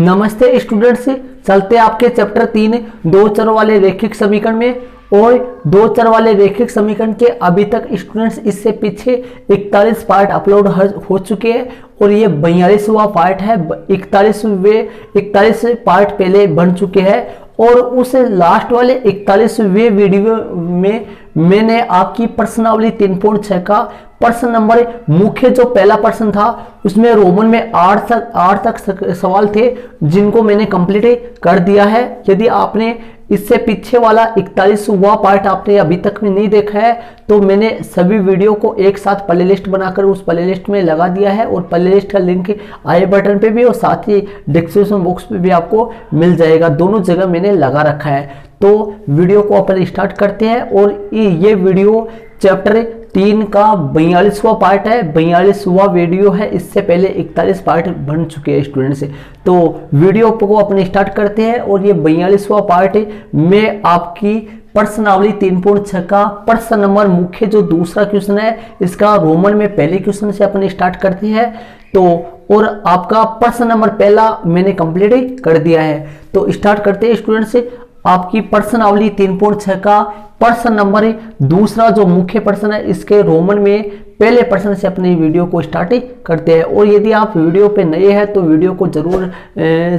नमस्ते स्टूडेंट्स, चलते आपके चैप्टर 3 दो चर वाले रैखिक समीकरण में। और दो चर वाले रैखिक समीकरण के अभी तक स्टूडेंट्स इससे पीछे 41 पार्ट अपलोड हो चुके हैं और ये 42वां पार्ट है। 41 पार्ट पहले बन चुके हैं और उस लास्ट वाले 41वें वीडियो में मैंने आपकी प्रश्नावली 3.6 का प्रश्न नंबर मुख्य जो पहला प्रश्न था उसमें रोमन में 8 तक सवाल थे जिनको मैंने कंप्लीट कर दिया है। यदि आपने इससे पीछे वाला 41वां पार्ट आपने अभी तक में नहीं देखा है तो मैंने सभी वीडियो को एक साथ प्लेलिस्ट बनाकर उस प्लेलिस्ट में लगा दिया है और प्लेलिस्ट का लिंक आई बटन पे भी और साथ ही डिस्क्रिप्शन बॉक्स पे भी आपको मिल जाएगा। दोनों जगह मैंने लगा रखा है। तो वीडियो को अपन स्टार्ट करते हैं और ये वीडियो चैप्टर 3 का 42वां पार्ट है, 42वां वीडियो है। इससे पहले 41 पार्ट बन चुके हैं स्टूडेंट से। तो वीडियो को अपन स्टार्ट करते हैं और ये 42वां पार्ट में आपकी प्रश्नावली 3.6 का प्रश्न नंबर मुख्य जो दूसरा क्वेश्चन है इसका रोमन में पहले क्वेश्चन से अपन स्टार्ट करते हैं। तो और आपका प्रश्न नंबर पहला मैंने कंप्लीट कर दिया है। तो स्टार्ट करते हैं स्टूडेंट से आपकी प्रश्नावली 3.6 का प्रश्न नंबर दूसरा जो मुख्य प्रश्न है इसके रोमन में पहले प्रश्न से अपनी वीडियो को स्टार्ट करते हैं। और यदि आप वीडियो पे नए हैं तो वीडियो को जरूर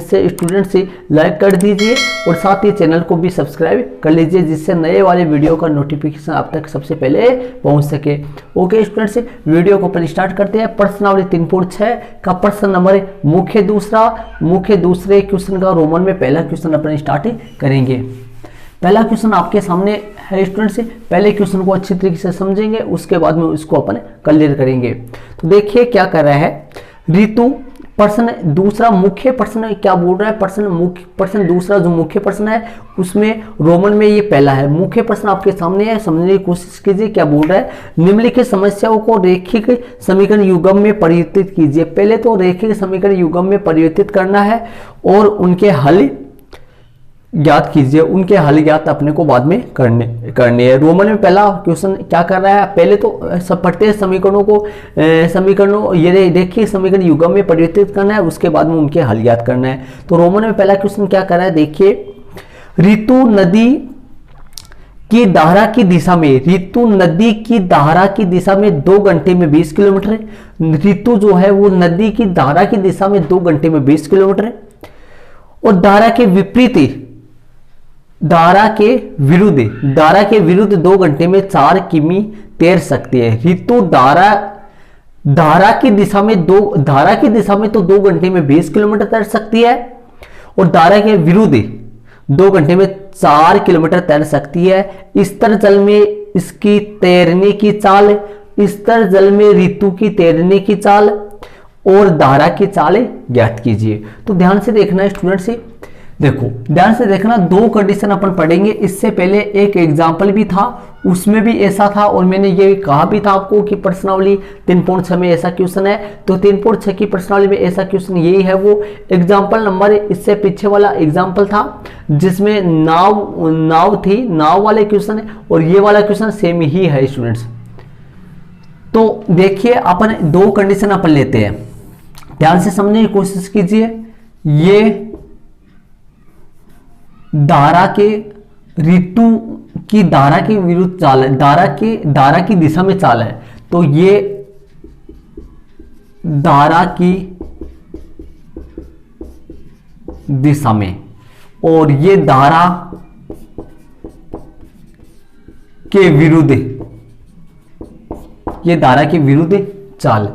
से स्टूडेंट से लाइक कर दीजिए और साथ ही चैनल को भी सब्सक्राइब कर लीजिए जिससे नए वाले वीडियो का नोटिफिकेशन आप तक सबसे पहले पहुंच सके। ओके स्टूडेंट्स, वीडियो को अपन स्टार्ट करते हैं। प्रश्नावली 3.6 का प्रश्न नंबर मुख्य दूसरे क्वेश्चन का रोमन में पहला क्वेश्चन अपन स्टार्ट करेंगे। पहला क्वेश्चन आपके सामने है स्टूडेंट्स। पहले क्वेश्चन को अच्छी तरीके से समझेंगे उसके बाद में इसको अपन क्लियर करेंगे। तो देखिए क्या कर रहा है ऋतु। प्रश्न दूसरा मुख्य प्रश्न क्या बोल रहा है, प्रश्न दूसरा जो मुख्य प्रश्न है उसमें रोमन में ये पहला है। मुख्य प्रश्न आपके सामने है, समझने की कोशिश कीजिए क्या बोल रहा है। निम्नलिखित समस्याओं को रैखिक समीकरण युग्म में परिवर्तित कीजिए। पहले तो रैखिक समीकरण युग्म में परिवर्तित करना है और उनके हल ज्ञात कीजिए। उनके हल ज्ञात अपने को बाद में करने है। रोमन में पहला क्वेश्चन क्या कर रहा है, पहले तो सब प्रत्येक समीकरणों ये देखिए समीकरण युग्म में परिवर्तित करना है उसके बाद में उनके हल ज्ञात करना है। तो रोमन में पहला क्वेश्चन क्या कर रहा है देखिए, ऋतु नदी की धारा की दिशा में 2 घंटे में 20 किलोमीटर। ऋतु जो है वो नदी की धारा की दिशा में 2 घंटे में 20 किलोमीटर और धारा के विरुद्ध 2 घंटे में 4 किमी तैर सकती है। ऋतु धारा की दिशा में तो 2 घंटे में 20 किलोमीटर तैर सकती है और धारा के विरुद्ध 2 घंटे में 4 किलोमीटर तैर सकती है। स्तर जल में इसकी तैरने की चाल, स्तर जल में ऋतु की तैरने की चाल और धारा की चाल ज्ञात कीजिए। तो ध्यान से देखना है स्टूडेंट्स, देखो ध्यान से देखना, 2 कंडीशन अपन पढ़ेंगे। इससे पहले एक एग्जाम्पल भी था उसमें भी ऐसा था और मैंने ये कहा भी था आपको कि प्रश्नावली 3.6 में ऐसा क्वेश्चन है। तो 3.6 की प्रश्नावली में ऐसा क्वेश्चन यही है। वो एग्जाम्पल नंबर इससे पीछे वाला एग्जाम्पल था जिसमें नाव थी, नाव वाले क्वेश्चन है और ये वाला क्वेश्चन सेम ही है स्टूडेंट्स। तो देखिए अपन 2 कंडीशन अपन लेते हैं, ध्यान से समझने की कोशिश कीजिए। ये धारा के ऋतु की धारा के विरुद्ध चाल है, धारा की दिशा में चाल है। तो ये धारा की दिशा में और ये धारा के विरुद्ध, ये धारा के विरुद्ध चाल।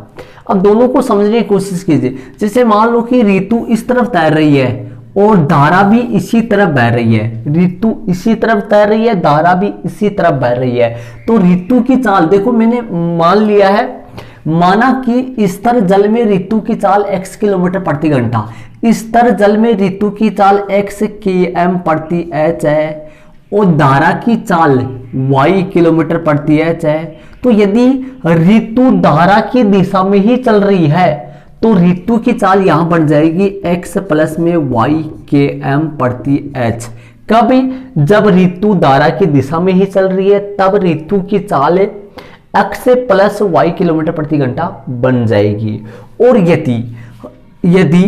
अब दोनों को समझने की कोशिश कीजिए। जैसे मान लो कि ऋतु इस तरफ तैर रही है और धारा भी इसी तरफ बह रही है। ऋतु इसी तरफ तैर रही है, धारा भी इसी तरफ बह रही है। तो ऋतु की चाल देखो मैंने मान लिया है, माना कि स्तर जल में ऋतु की चाल x किलोमीटर प्रति घंटा, स्तर जल में ऋतु की चाल x km प्रति h है और धारा की चाल y किलोमीटर प्रति h है। तो यदि ऋतु धारा की दिशा में ही चल रही है तो ऋतु की चाल यहां बन जाएगी x प्लस में y km प्रति h। कभी जब ऋतु धारा की दिशा में ही चल रही है तब ऋतु की चाल x प्लस y किलोमीटर प्रति घंटा बन जाएगी। और यदि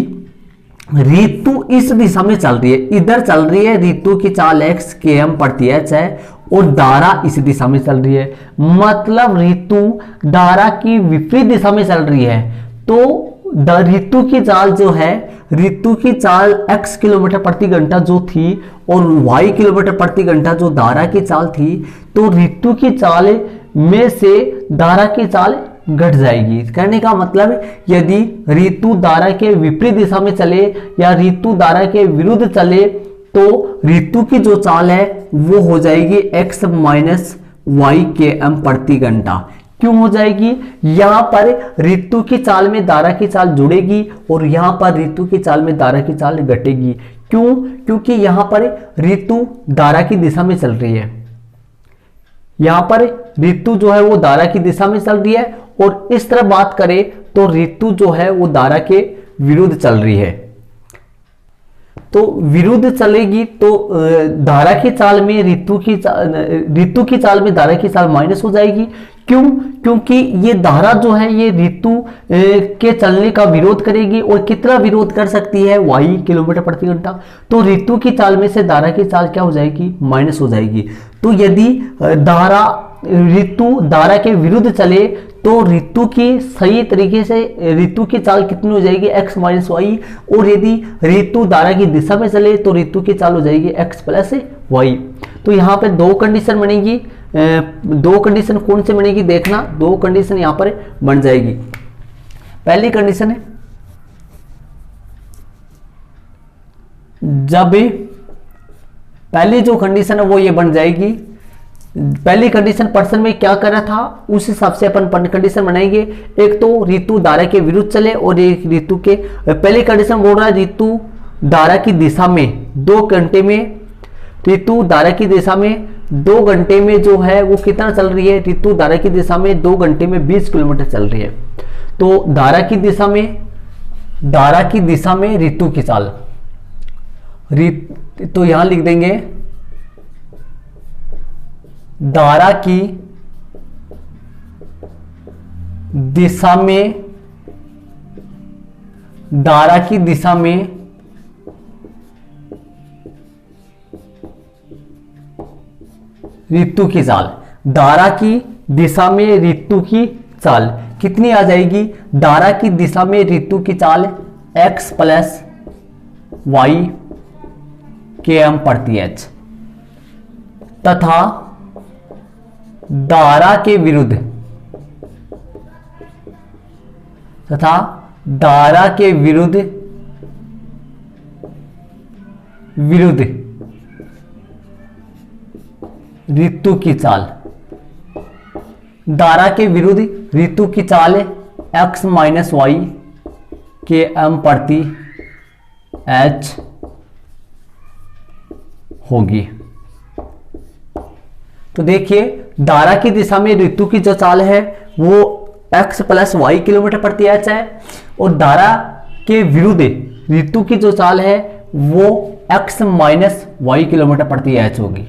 ऋतु इस दिशा में चल रही है, इधर चल रही है, ऋतु की चाल x km प्रति h है और धारा इस दिशा में चल रही है, मतलब ऋतु धारा की विपरीत दिशा में चल रही है। तो ऋतु की चाल जो है, ऋतु की चाल x किलोमीटर प्रति घंटा जो थी और y किलोमीटर प्रति घंटा जो धारा की चाल थी, तो ऋतु की चाल में से धारा की चाल घट जाएगी। कहने का मतलब यदि ऋतु धारा के विपरीत दिशा में चले या ऋतु धारा के विरुद्ध चले तो ऋतु की जो चाल है वो हो जाएगी x माइनस वाई के एम प्रति घंटा। क्यों हो जाएगी? यहां पर ऋतु की चाल में धारा की चाल जुड़ेगी और यहां पर ऋतु की चाल में धारा की चाल घटेगी। क्यों? क्योंकि यहां पर ऋतु धारा की दिशा में चल रही है, यहां पर ऋतु जो है वो धारा की दिशा में चल रही है और इस तरह बात करें तो ऋतु जो है वो धारा के विरुद्ध चल रही है। तो विरुद्ध चलेगी तो धारा की चाल में ऋतु की चाल में धारा की चाल माइनस हो जाएगी। क्यों? क्योंकि ये धारा जो है ये ऋतु के चलने का विरोध करेगी और कितना विरोध कर सकती है? y किलोमीटर प्रति घंटा। तो ऋतु की चाल में से धारा की चाल क्या हो जाएगी? माइनस हो जाएगी। तो यदि ऋतु धारा के विरुद्ध चले तो ऋतु की सही तरीके से ऋतु की चाल कितनी हो जाएगी? x minus y. और यदि ऋतु धारा की दिशा में चले तो ऋतु की चाल हो जाएगी x प्लस वाई। तो यहाँ पे दो कंडीशन बनेगी। दो कंडीशन कौन से बनेगी देखना, दो कंडीशन यहाँ पर बन जाएगी। पहली कंडीशन है जब पहली जो कंडीशन है वो ये बन जाएगी। पहली कंडीशन पर्सन में क्या कर रहा था उस हिसाब से अपन कंडीशन बनाएंगे। एक तो ऋतु धारा के विरुद्ध चले और एक ऋतु के, पहली कंडीशन बोल रहा है ऋतु धारा की दिशा में 2 घंटे में, ऋतु धारा की दिशा में 2 घंटे में जो है वो कितना चल रही है? ऋतु धारा की दिशा में 2 घंटे में 20 किलोमीटर चल रही है। तो धारा की दिशा में ऋतु की चाल, तो यहां लिख देंगे धारा की दिशा में ऋतु की चाल, धारा की दिशा में ऋतु की चाल कितनी आ जाएगी? धारा की दिशा में ऋतु की चाल x प्लस वाई के एम प्रति एच तथा धारा के विरुद्ध ऋतु की चाल, धारा के विरुद्ध ऋतु की चाल x माइनस वाई के एम प्रति एच होगी। तो देखिए धारा की दिशा में ऋतु की जो चाल है वो x प्लस वाई किलोमीटर प्रति एच है और धारा के विरुद्ध ऋतु की जो चाल है वो x माइनस वाई किलोमीटर प्रति एच होगी।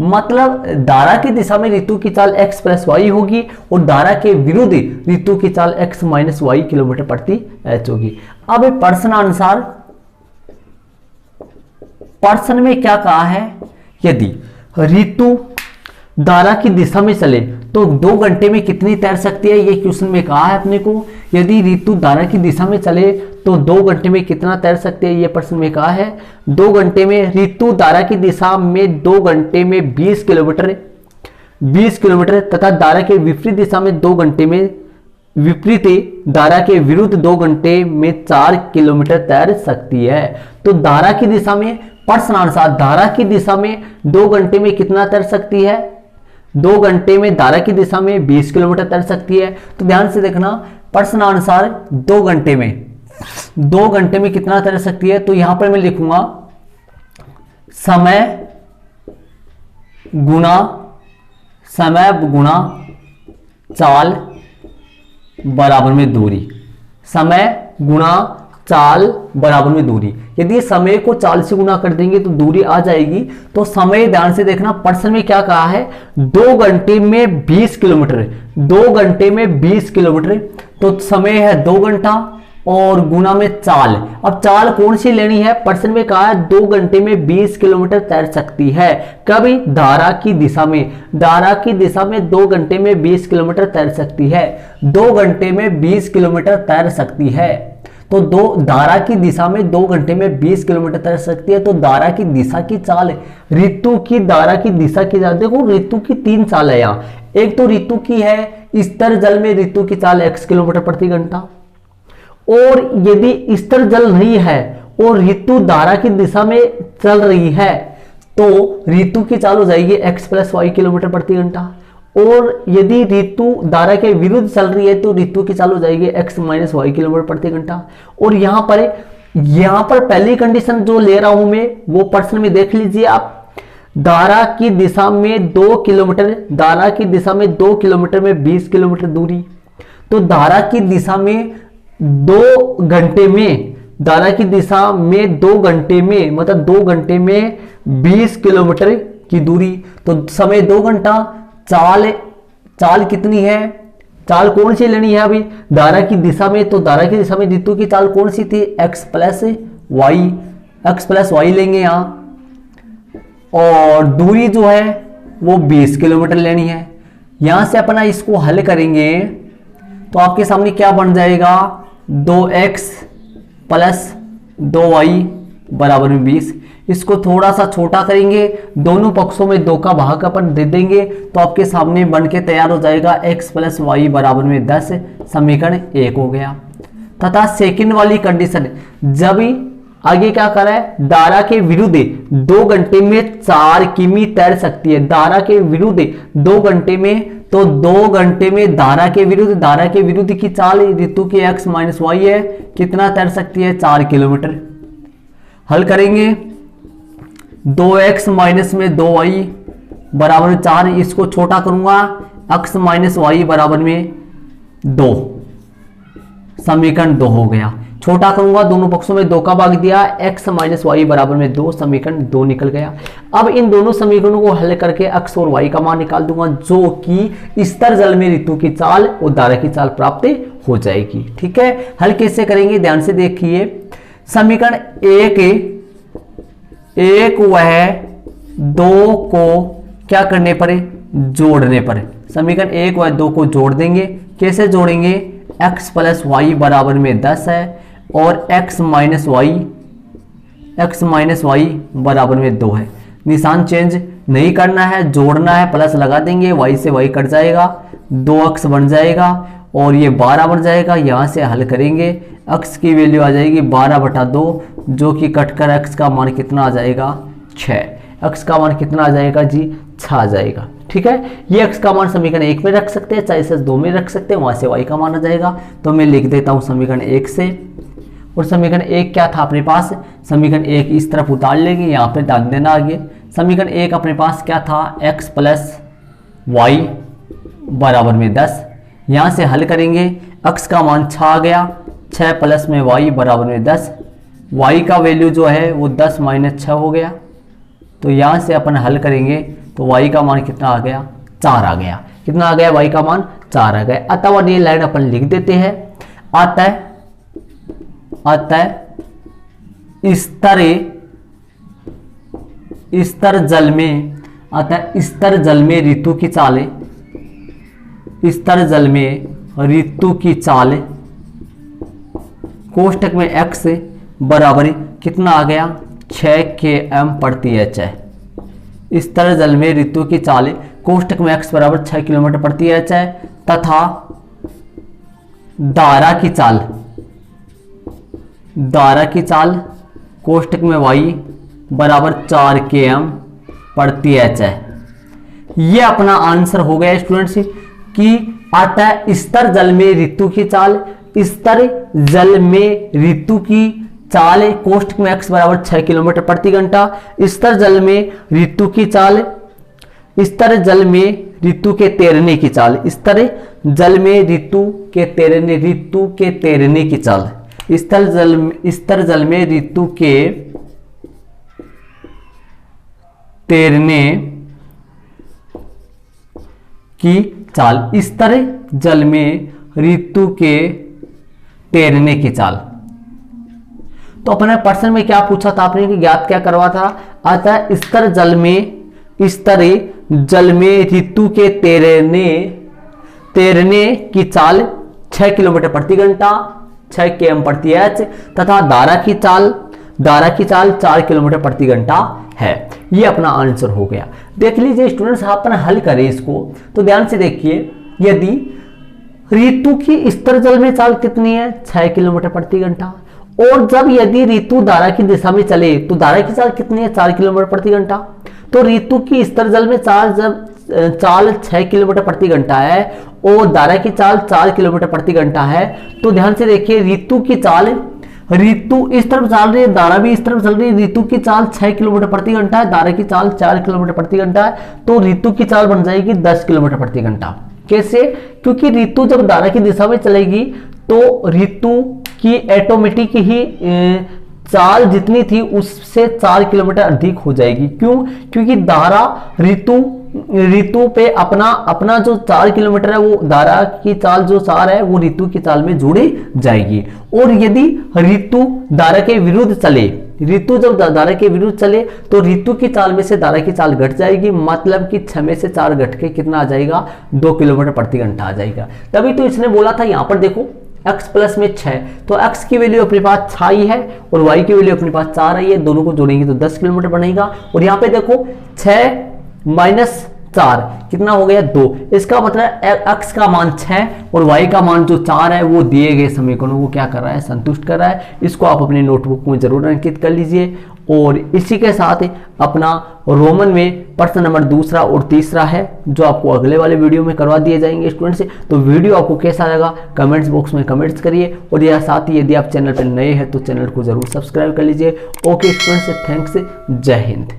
मतलब धारा की दिशा में ऋतु की चाल x प्लस वाई होगी और धारा के विरुद्ध ऋतु की चाल x माइनस वाई किलोमीटर प्रति एच होगी। अब प्रश्नानुसार प्रश्न में क्या कहा है? यदि ऋतु धारा की दिशा में चले तो 2 घंटे में कितनी तैर सकती है? ये क्वेश्चन में कहा है अपने को। यदि ऋतु धारा की दिशा में चले तो 2 घंटे में कितना तैर सकते हैं? ये प्रश्न में कहा है 2 घंटे में ऋतु धारा की दिशा में 2 घंटे में 20 किलोमीटर तथा धारा के विपरीत दिशा में 2 घंटे में, विपरीत धारा के विरुद्ध 2 घंटे में 4 किलोमीटर तैर सकती है। तो धारा की दिशा में, प्रश्नानुसार धारा की दिशा में 2 घंटे में कितना तैर सकती है? 2 घंटे में धारा की दिशा में 20 किलोमीटर तैर सकती है। तो ध्यान से देखना, प्रश्नानुसार 2 घंटे में कितना तैर सकती है? तो यहां पर मैं लिखूंगा समय गुना चाल बराबर में दूरी, समय गुना चाल बराबर में दूरी। यदि समय को चाल से गुना कर देंगे तो दूरी आ जाएगी। तो समय ध्यान से देखना, प्रश्न में क्या कहा है? 2 घंटे में 20 किलोमीटर, 2 घंटे में 20 किलोमीटर। तो समय है 2 घंटा और गुना में चाल। अब चाल कौन सी लेनी है, प्रश्न में कहा है 2 घंटे में 20 किलोमीटर तैर सकती है। कभी धारा की दिशा में, धारा की दिशा में 2 घंटे में 20 किलोमीटर तैर सकती है, 2 घंटे में 20 किलोमीटर तैर सकती है। तो धारा की दिशा में 2 घंटे में 20 किलोमीटर तैर सकती है। तो धारा की दिशा की चाल, ऋतु की धारा की दिशा की चाल, देखो ऋतु की 3 चाल है यहाँ। एक तो ऋतु की है स्तर जल में ऋतु की चाल x किलोमीटर प्रति घंटा, और यदि स्तर जल नहीं है और ऋतु धारा की दिशा में चल रही है तो ऋतु की चाल हो जाएगी x + y किलोमीटर प्रति घंटा, और यदि ऋतु धारा के विरुद्ध चल रही है तो ऋतु की चाल हो जाएगी x - y किलोमीटर प्रति घंटा। और यहां पर पहली कंडीशन जो ले रहा हूं मैं वो प्रश्न में देख लीजिए आप। धारा की दिशा में 2 किलोमीटर, धारा की दिशा में 2 किलोमीटर में 20 किलोमीटर दूरी, तो धारा की दिशा में 2 घंटे में, धारा की दिशा में 2 घंटे में मतलब 2 घंटे में 20 किलोमीटर की दूरी, तो समय 2 घंटा। चाल कितनी है, चाल कौन सी लेनी है अभी धारा की दिशा में, तो धारा की दिशा में ऋतु की चाल कौन सी थी, x + y लेंगे यहाँ, और दूरी जो है वो 20 किलोमीटर लेनी है। यहां से अपना इसको हल करेंगे तो आपके सामने क्या बन जाएगा, 2x + 2y = 20। इसको थोड़ा सा छोटा करेंगे, दोनों पक्षों में 2 का भाग अपन दे देंगे तो आपके सामने बन के तैयार हो जाएगा x + y = 10। समीकरण 1 हो गया। तथा सेकंड वाली कंडीशन, जब आगे क्या करा है, धारा के विरुद्ध 2 घंटे में 4 किमी तैर सकती है, धारा के विरुद्ध 2 घंटे में, तो 2 घंटे में धारा के विरुद्ध की चाल ऋतु की x - y है, कितना तैर सकती है, 4 किलोमीटर। हल करेंगे, 2x - 2y = 4, इसको छोटा करूंगा, x - y = 2, समीकरण 2 हो गया। छोटा करूंगा, दोनों पक्षों में 2 का भाग दिया, x - y = 2, समीकरण 2 निकल गया। अब इन दोनों समीकरणों को हल करके x और y का मान निकाल दूंगा, जो कि स्तर जल में ऋतु की चाल और धारा की चाल प्राप्त हो जाएगी। ठीक है, हल कैसे करेंगे ध्यान से देखिए। समीकरण 1 वह 2 को क्या करने पर, जोड़ने पर, समीकरण 1 व 2 को जोड़ देंगे। कैसे जोड़ेंगे, x + y = 10 है और x - y = 2 है। निशान चेंज नहीं करना है, जोड़ना है, प्लस लगा देंगे, y से y कट जाएगा, 2x बन जाएगा और ये 12 बन जाएगा। यहाँ से हल करेंगे, x की वैल्यू आ जाएगी 12/2, जो कि कटकर x का मान कितना आ जाएगा, 6। x का मान कितना आ जाएगा जी, 6 आ जाएगा। ठीक है, ये x का मान समीकरण 1 में रख सकते हैं, चाहे 2 में रख सकते हैं, वहां से y का मान आ जाएगा। तो मैं लिख देता हूं समीकरण 1 से, और समीकरण 1 क्या था अपने पास, समीकरण 1 इस तरफ उतार लेंगे, यहाँ पे ध्यान देना आगे। समीकरण 1 अपने पास क्या था, x + y = 10। यहाँ से हल करेंगे, x का मान 6 आ गया, 6 + में y = 10, y का वैल्यू जो है वो 10 - 6 हो गया। तो यहाँ से अपन हल करेंगे तो y का मान कितना आ गया, 4 आ गया। कितना आ गया, y का मान 4 आ गया। अतः ये लाइन अपन लिख देते हैं, अतः स्तर जल में, अतः स्तर जल में ऋतु की चाल, स्तर जल में ऋतु की चाल कोष्ठक में x बराबर कितना आ गया, 6 km/h है। स्तर जल में ऋतु की चाल कोष्ठक में x बराबर 6 km/h है, तथा धारा की चाल कोष्ठक में y बराबर 4 km/h है। ये अपना आंसर हो गया स्टूडेंट्स कि अतः स्तर जल में ऋतु की चाल, स्तर जल में ऋतु की चाल कोष्ठक में x बराबर 6 किलोमीटर/घंटा, स्तर जल में ऋतु की चाल, स्तर जल में ऋतु के तैरने की चाल, स्तर जल में ऋतु के तैरने की चाल, स्तर जल में ऋतु के तैरने की चाल, स्तर जल में ऋतु के तैरने की चाल। तो अपने प्रश्न में क्या पूछा था आपने कि ज्ञात क्या करवा था, अतः स्तर जल में ऋतु के तैरने की चाल 6 किलोमीटर प्रति घंटा 6 km प्रति एच तथा धारा की चाल 4 किलोमीटर प्रति घंटा है। ये अपना आंसर हो गया। देख लीजिए स्टूडेंट्स, अपन हल करें इसको तो ध्यान से देखिए, यदि ऋतु की स्तर जल में चाल कितनी है 6 किलोमीटर प्रति घंटा, और जब यदि ऋतु धारा की दिशा में चले तो धारा की चाल कितनी है 4 किलोमीटर प्रति घंटा। तो ऋतु की स्तर जल में चाल 6 किलोमीटर प्रति घंटा है और धारा की चाल 4 किलोमीटर प्रति घंटा है। तो ध्यान से देखिए, ऋतु इस तरफ चल रही है, धारा भी इस तरफ चल रही है। ऋतु की चाल 6 किलोमीटर प्रति घंटा है, धारा की चाल 4 किलोमीटर प्रति घंटा है। तो ऋतु की चाल बन जाएगी 10 किलोमीटर प्रति घंटा। कैसे? क्योंकि ऋतु जब धारा की दिशा में चलेगी तो ऋतु की ऑटोमेटिक ही चाल जितनी थी उससे 4 किलोमीटर अधिक हो जाएगी। क्यों? क्योंकि धारा ऋतु पे अपना जो 4 किलोमीटर है वो धारा की चाल जो 4 है वो ऋतु की चाल में जुड़ी जाएगी। और यदि ऋतु धारा के विरुद्ध चले, ऋतु जब धारा के विरुद्ध चले तो ऋतु की चाल में से धारा की चाल घट जाएगी, मतलब कि 6 में से 4 घट के कितना आ जाएगा 2 किलोमीटर प्रति घंटा आ जाएगा। तभी तो इसने बोला था, यहां पर देखो x प्लस में 6, तो x की वैल्यू अपने पास 6 ही है और y की वैल्यू अपने पास 4 आई है, दोनों को जोड़ेंगे तो 10 किलोमीटर बनेगा। और यहाँ पे देखो 6 माइनस 4 कितना हो गया 2, इसका मतलब x का मान 6 और y का मान जो 4 है वो दिए गए समीकरणों को क्या कर रहा है, संतुष्ट कर रहा है। इसको आप अपने नोटबुक में जरूर अंकित कर लीजिए। और इसी के साथ अपना रोमन में प्रश्न नंबर 2 और 3 है जो आपको अगले वाले वीडियो में करवा दिए जाएंगे स्टूडेंट्स। तो वीडियो आपको कैसा लगा कमेंट्स बॉक्स में कमेंट्स करिए, और यह साथ ही यदि आप चैनल पर नए हैं तो चैनल को जरूर सब्सक्राइब कर लीजिए। ओके स्टूडेंट्स, थैंक्स, जय हिंद।